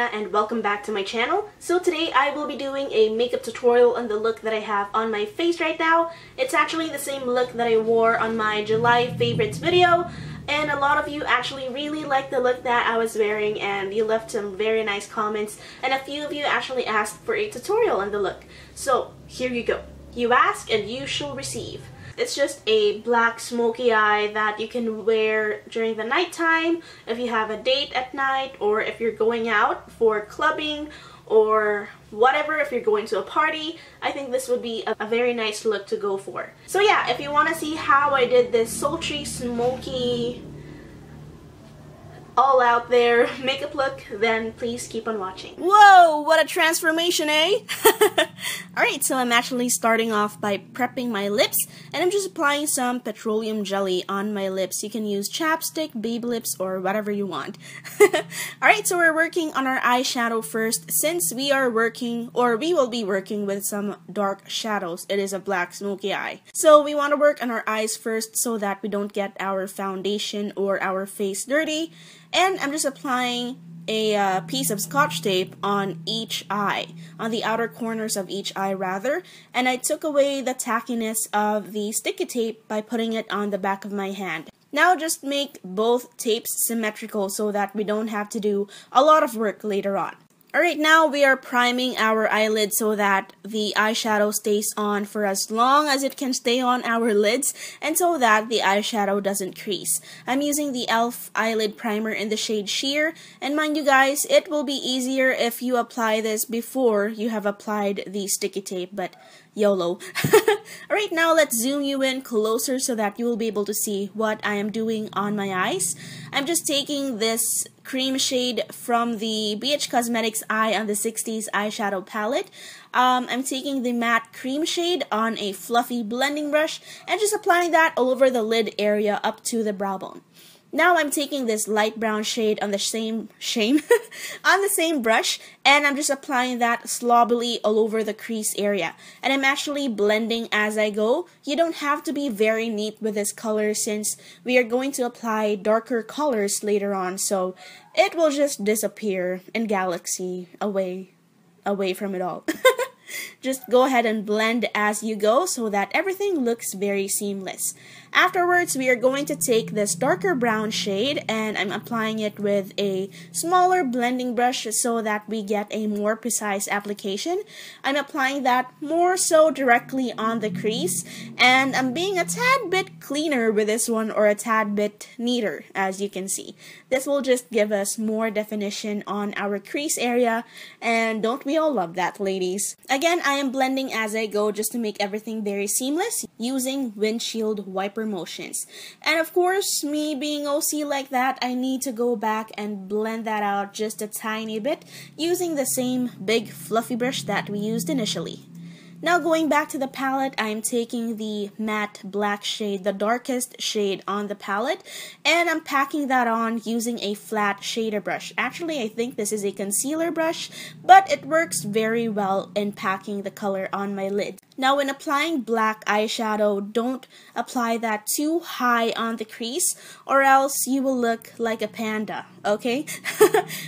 Bilena and welcome back to my channel. So today I will be doing a makeup tutorial on the look that I have on my face right now. It's actually the same look that I wore on my July favorites video, and a lot of you actually really liked the look that I was wearing and you left some very nice comments, and a few of you actually asked for a tutorial on the look. So here you go. You ask and you shall receive. It's just a black smoky eye that you can wear during the nighttime if you have a date at night, or if you're going out for clubbing or whatever, if you're going to a party. I think this would be a very nice look to go for. So yeah, if you want to see how I did this sultry smoky all out there makeup look, then please keep on watching. Whoa, what a transformation, eh? Alright, so I'm actually starting off by prepping my lips, and I'm just applying some petroleum jelly on my lips. You can use chapstick, baby lips, or whatever you want. Alright, so we're working on our eyeshadow first, since we are working, or we will be working with some dark shadows. It is a black smoky eye. So we want to work on our eyes first so that we don't get our foundation or our face dirty. And I'm just applying a piece of scotch tape on each eye, on the outer corners of each eye rather, and I took away the tackiness of the sticky tape by putting it on the back of my hand. Now just make both tapes symmetrical so that we don't have to do a lot of work later on. Alright, now we are priming our eyelid so that the eyeshadow stays on for as long as it can stay on our lids, and so that the eyeshadow doesn't crease. I'm using the e.l.f. eyelid primer in the shade Sheer, and mind you guys, it will be easier if you apply this before you have applied the sticky tape, but YOLO. Alright, now let's zoom you in closer so that you will be able to see what I am doing on my eyes. I'm just taking this cream shade from the BH Cosmetics Eye on the 60s eyeshadow palette. I'm taking the matte cream shade on a fluffy blending brush and just applying that all over the lid area up to the brow bone. Now I'm taking this light brown shade on the same on the same brush, and I'm just applying that slobbily all over the crease area. And I'm actually blending as I go. You don't have to be very neat with this color since we are going to apply darker colors later on, so it will just disappear in galaxy away from it all. Just go ahead and blend as you go so that everything looks very seamless. Afterwards, we are going to take this darker brown shade and I'm applying it with a smaller blending brush so that we get a more precise application. I'm applying that more so directly on the crease, and I'm being a tad bit cleaner with this one, or a tad bit neater, as you can see. This will just give us more definition on our crease area, and don't we all love that, ladies? Again, I am blending as I go just to make everything very seamless using windshield wiper motions. And of course, me being OC like that, I need to go back and blend that out just a tiny bit using the same big fluffy brush that we used initially. Now going back to the palette, I'm taking the matte black shade, the darkest shade on the palette, and I'm packing that on using a flat shader brush. Actually, I think this is a concealer brush, but it works very well in packing the color on my lid. Now when applying black eyeshadow, don't apply that too high on the crease or else you will look like a panda, okay?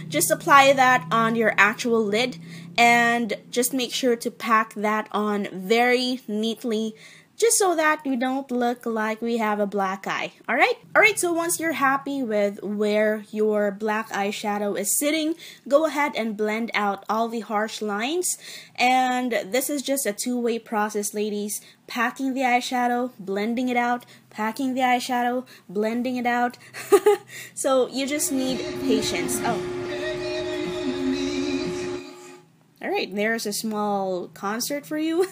Just apply that on your actual lid and just make sure to pack that on very neatly, just so that you don't look like we have a black eye, alright? Alright, so once you're happy with where your black eyeshadow is sitting, go ahead and blend out all the harsh lines. And this is just a two-way process, ladies. Packing the eyeshadow, blending it out, packing the eyeshadow, blending it out. So you just need patience. Oh. Alright, there's a small concert for you.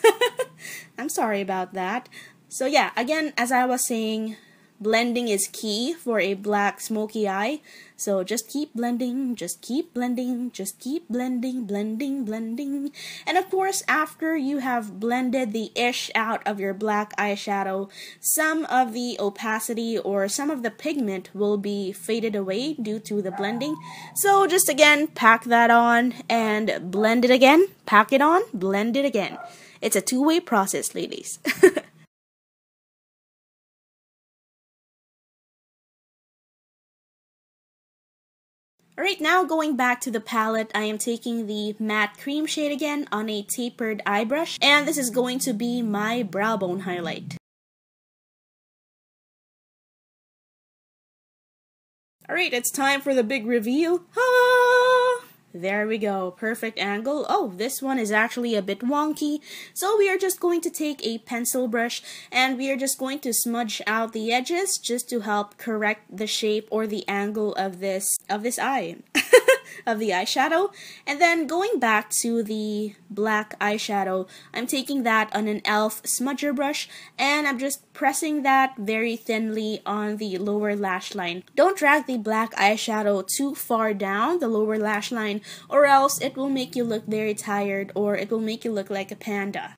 I'm sorry about that. So yeah, again, as I was saying, blending is key for a black smoky eye. So just keep blending, just keep blending, just keep blending, blending, blending. And of course, after you have blended the ish out of your black eyeshadow, some of the opacity or some of the pigment will be faded away due to the blending. So just again, pack that on and blend it again, pack it on, blend it again. It's a two-way process, ladies. Alright, now going back to the palette, I am taking the matte cream shade again on a tapered eye brush, and this is going to be my brow bone highlight. Alright, it's time for the big reveal. Ah! There we go, perfect angle. Oh, this one is actually a bit wonky, so we are just going to take a pencil brush and we are just going to smudge out the edges just to help correct the shape or the angle of this eye. Of the eyeshadow. And then going back to the black eyeshadow, I'm taking that on an e.l.f. smudger brush and I'm just pressing that very thinly on the lower lash line. Don't drag the black eyeshadow too far down the lower lash line or else it will make you look very tired or it will make you look like a panda.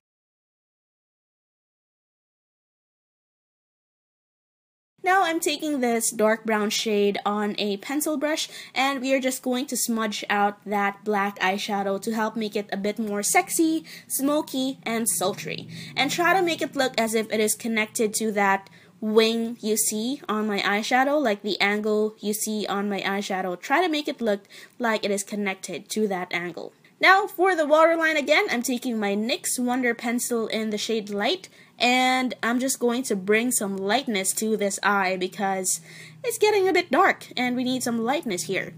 Now I'm taking this dark brown shade on a pencil brush and we are just going to smudge out that black eyeshadow to help make it a bit more sexy, smoky, and sultry. And try to make it look as if it is connected to that wing you see on my eyeshadow, like the angle you see on my eyeshadow. Try to make it look like it is connected to that angle. Now for the waterline again, I'm taking my NYX Wonder Pencil in the shade Light and I'm just going to bring some lightness to this eye because it's getting a bit dark and we need some lightness here.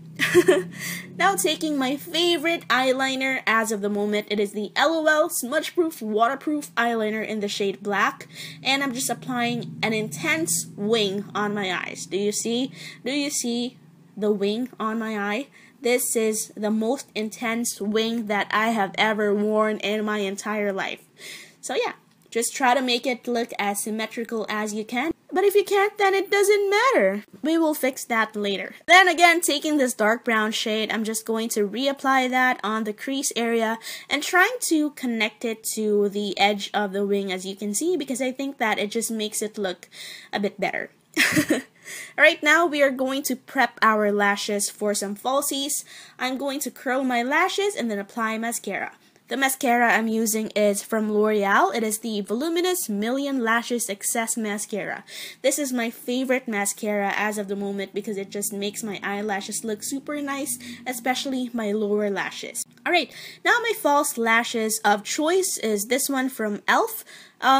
Now taking my favorite eyeliner as of the moment, it is the LOL Smudge Proof Waterproof Eyeliner in the shade Black and I'm just applying an intense wing on my eyes. Do you see? Do you see the wing on my eye? This is the most intense wing that I have ever worn in my entire life. So yeah, just try to make it look as symmetrical as you can. But if you can't, then it doesn't matter. We will fix that later. Then again, taking this dark brown shade, I'm just going to reapply that on the crease area and trying to connect it to the edge of the wing as you can see because I think that it just makes it look a bit better. Alright, now we are going to prep our lashes for some falsies. I'm going to curl my lashes and then apply mascara. The mascara I'm using is from Loreal. It is the Voluminous Million Lashes Excess Mascara. This is my favorite mascara as of the moment because it just makes my eyelashes look super nice, especially my lower lashes. Alright, now my false lashes of choice is this one from e.l.f.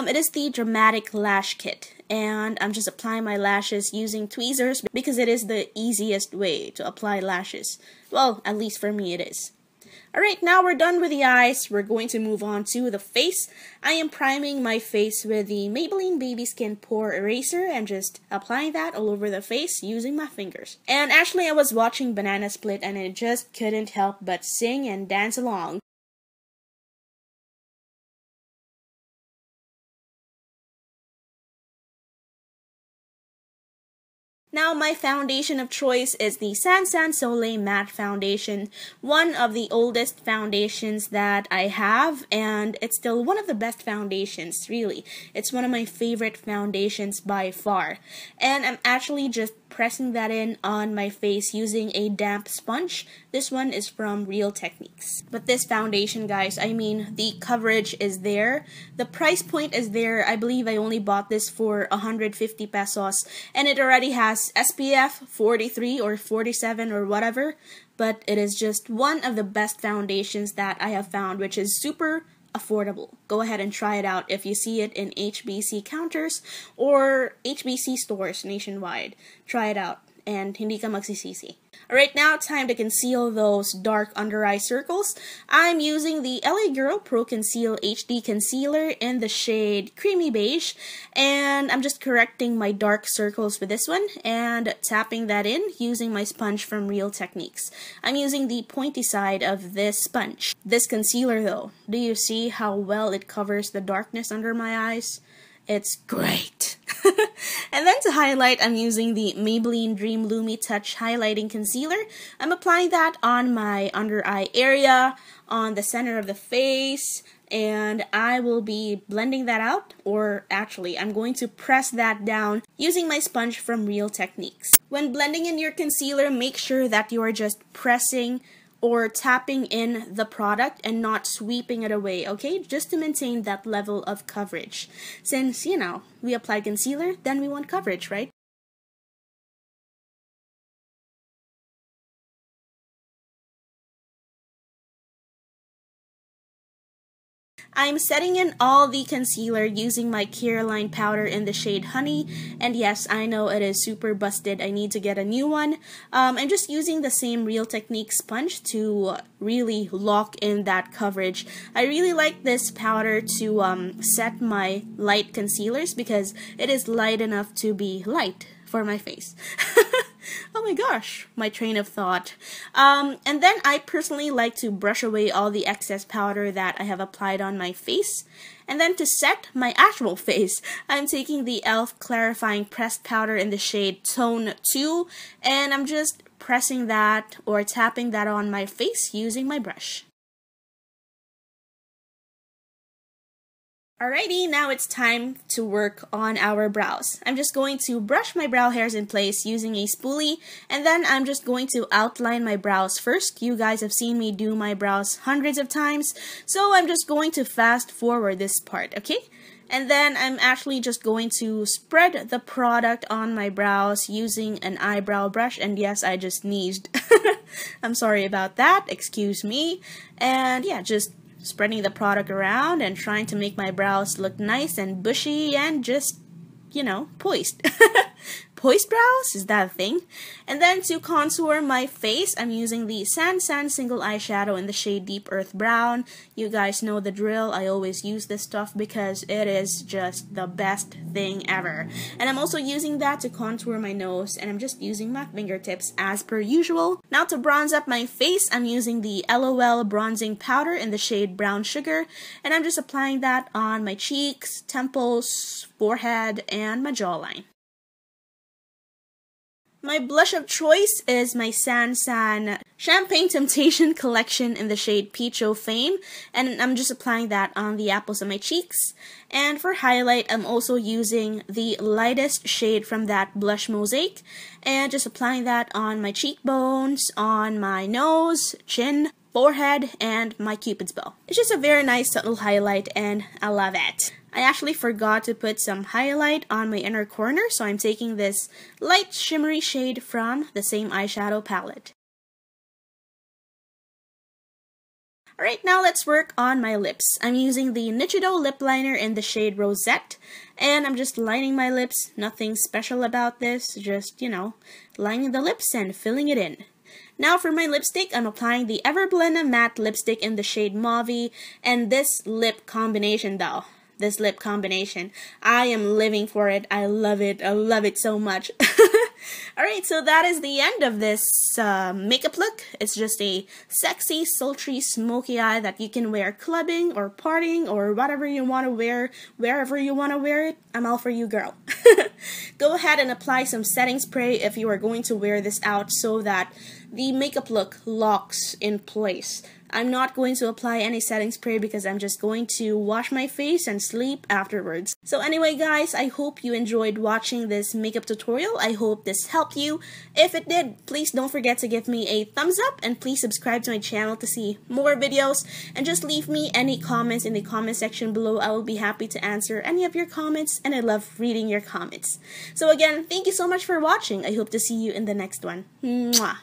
It is the Dramatic Lash Kit. And I'm just applying my lashes using tweezers because it is the easiest way to apply lashes. Well, at least for me it is. Alright, now we're done with the eyes. We're going to move on to the face. I am priming my face with the Maybelline Baby Skin Pore Eraser and just applying that all over the face using my fingers. And actually I was watching Banana Split and I just couldn't help but sing and dance along. Now my foundation of choice is the Soleil Matte Foundation, one of the oldest foundations that I have, and it's still one of the best foundations, really. It's one of my favorite foundations by far. And I'm actually just pressing that in on my face using a damp sponge. This one is from Real Techniques. But this foundation, guys, I mean, the coverage is there. The price point is there. I believe I only bought this for 150 pesos. And it already has SPF 43 or 47 or whatever. But it is just one of the best foundations that I have found, which is super affordable. Go ahead and try it out if you see it in HBC counters or HBC stores nationwide. Try it out and hindi ka magsisisi. Alright, now time to conceal those dark under eye circles. I'm using the LA Girl Pro Conceal HD Concealer in the shade Creamy Beige, and I'm just correcting my dark circles with this one and tapping that in using my sponge from Real Techniques. I'm using the pointy side of this sponge. This concealer though, do you see how well it covers the darkness under my eyes? It's great. And then to highlight, I'm using the Maybelline Dream Lumi Touch Highlighting Concealer. I'm applying that on my under eye area, on the center of the face, and I will be blending that out, or actually, I'm going to press that down using my sponge from Real Techniques. When blending in your concealer, make sure that you are just pressing or tapping in the product and not sweeping it away, okay? Just to maintain that level of coverage. Since, you know, we applied concealer, then we want coverage, right? I'm setting in all the concealer using my Careline powder in the shade Honey, and yes, I know it is super busted. I need to get a new one. I'm just using the same Real Technique sponge to really lock in that coverage. I really like this powder to set my light concealers because it is light enough to be light for my face. Oh my gosh, my train of thought. And then I personally like to brush away all the excess powder that I have applied on my face. And then to set my actual face, I'm taking the e.l.f. Clarifying Pressed Powder in the shade Tone 2, and I'm just pressing that or tapping that on my face using my brush. Alrighty, now it's time to work on our brows. I'm just going to brush my brow hairs in place using a spoolie, and then I'm just going to outline my brows first. You guys have seen me do my brows hundreds of times, so I'm just going to fast forward this part, okay? And then I'm actually just going to spread the product on my brows using an eyebrow brush, and yes, I just sneezed. I'm sorry about that, excuse me. And yeah, just spreading the product around and trying to make my brows look nice and bushy and just, you know, poised. Poised brows? Is that a thing? And then to contour my face, I'm using the San Single Eyeshadow in the shade Deep Earth Brown. You guys know the drill. I always use this stuff because it is just the best thing ever. And I'm also using that to contour my nose, and I'm just using my fingertips as per usual. Now to bronze up my face, I'm using the LOL Bronzing Powder in the shade Brown Sugar, and I'm just applying that on my cheeks, temples, forehead, and my jawline. My blush of choice is my San Champagne Temptation collection in the shade Peach O Fame, and I'm just applying that on the apples of my cheeks. And for highlight, I'm also using the lightest shade from that blush Mosaic, and just applying that on my cheekbones, on my nose, chin, forehead, and my Cupid's bow. It's just a very nice subtle highlight, and I love it. I actually forgot to put some highlight on my inner corner, so I'm taking this light shimmery shade from the same eyeshadow palette. Alright, now let's work on my lips. I'm using the Nichido lip liner in the shade Rosette, and I'm just lining my lips. Nothing special about this, just, you know, lining the lips and filling it in. Now for my lipstick, I'm applying the Bilena matte lipstick in the shade Mauvey, and this lip combination though. This lip combination, I am living for it. I love it so much. Alright, so that is the end of this makeup look. It's just a sexy, sultry, smoky eye that you can wear clubbing or partying or whatever you want to wear, wherever you want to wear it. I'm all for you, girl. Go ahead and apply some setting spray if you are going to wear this out so that the makeup look locks in place. I'm not going to apply any setting spray because I'm just going to wash my face and sleep afterwards. So anyway guys, I hope you enjoyed watching this makeup tutorial. I hope this helped you. If it did, please don't forget to give me a thumbs up and please subscribe to my channel to see more videos, and just leave me any comments in the comment section below. I will be happy to answer any of your comments, and I love reading your comments. So again, thank you so much for watching. I hope to see you in the next one. Mwah!